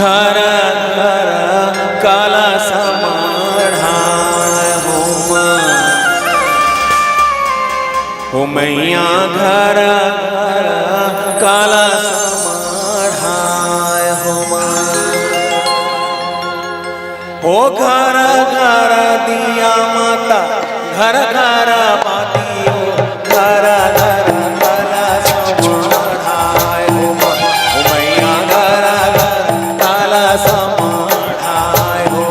घर घर कलश मढ़ाए हो मैया घर घर कलश मढ़ाए हो घर घर दिया माता घर घर बातियो घर घर कलश मढ़ाए हो मैया घर घर कलश मढ़ाए हो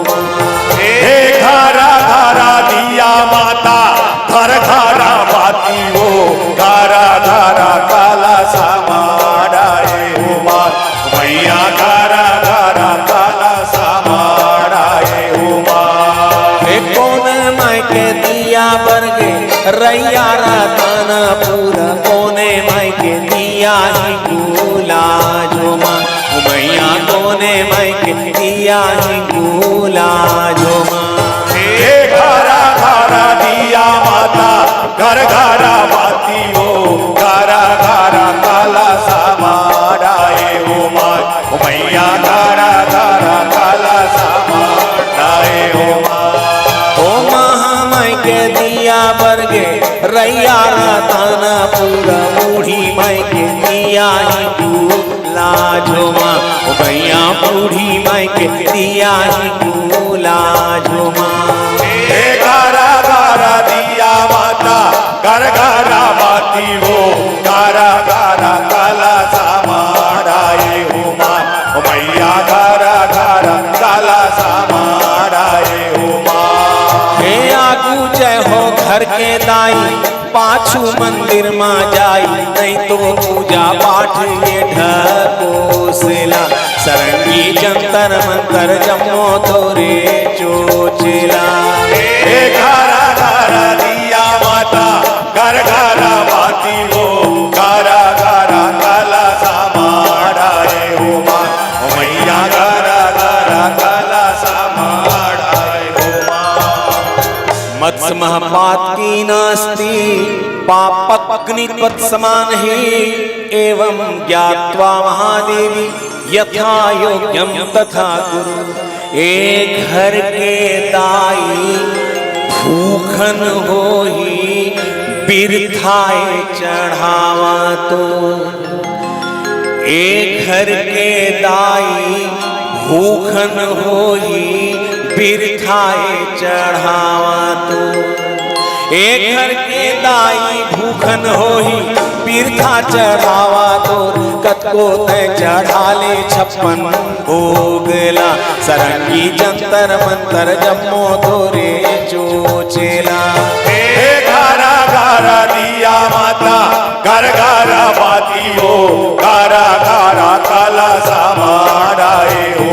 हे घर घर दिया माता घर घर बातियो घर घर कलश मढ़ाए हो मैया घर घर कलश मढ़ाए हो कौन मायके दिया बरगे रैया रतन पूरा कोने मायके दिया ही गुला जो माँ मैया कोने मायके दिया ही गुला जो माँ घर घर दिया माता घर घर बातियो घर घर कलश मढ़ाए हो मैया घर घर कलश मढ़ाए हो के दिया बरगे रैया रतन पूरा बूढ़ी माई के दिया ही गुला जो माँ भैया बूढ़ी माई के दिया ही गुला जो माँ घर घर दिया माता घर घर बाती हो घर घर कलश मढ़ाए हो मैया घर घर कलश मढ़ाए हो आगू जय हो घर के दाई पाछू मंदिर माँ जाई नहीं तो पूजा पाठ ये ढकोसला सरंगी जंतर मंतर जम्मो तोरे चोचला घर घर दिया माता घर घर बाती हो घर घर कलश मढ़ाए हो मैया घर घर कलश मढ़ाए हो मत्स्य महापात की नास्ति पापग्निपत समान ही एवं ज्ञात्वा महादेवी यथा योग्यम तथा गुरु एक घर के दाई भूखन होई बिरथाए चढ़ावा तो एक घर के दाई भूखन होई बिरथाए चढ़ावा तो एक घर के दाई भूखन होही बिरथा चढ़ावा तो कतको तय चढ़ाले 56 भोगला सरंगी जंतर मंतर जम्मो तोरे चोचेला घर घर दिया माता घर घर बाती हो घर घर कलश मढ़ाए हो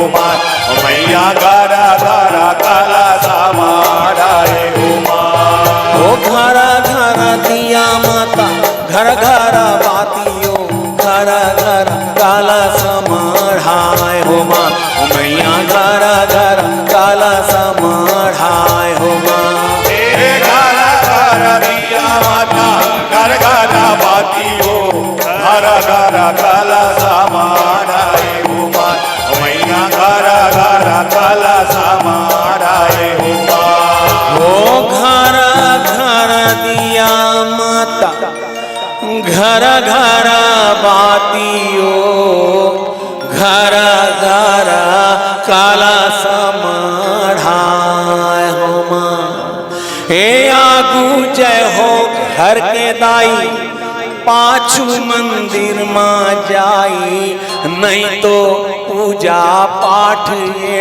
मैया घर घर कलश मढ़ाए हो घर घर दिया माता घर घर बातियो घर घर कलश मढ़ाए हो मैया घर घर कलश मढ़ाए हो घर घर दिया माता घर घर बातियो घर घर कलश मढ़ाए हो मैया घर घर कलश मढ़ाए हो घर घर दिया माता घर घर बातियो घर घर कलश मढ़ाए हो हे आगू जय हो घर के दाई पाछू मंदिर माँ जाई नहीं तो पूजा पाठ ये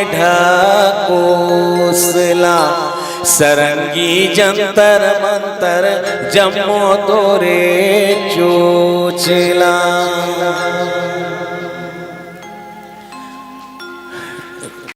ढकोसला सरंगी जंतर मंतर जम्मो तोरे चोचला।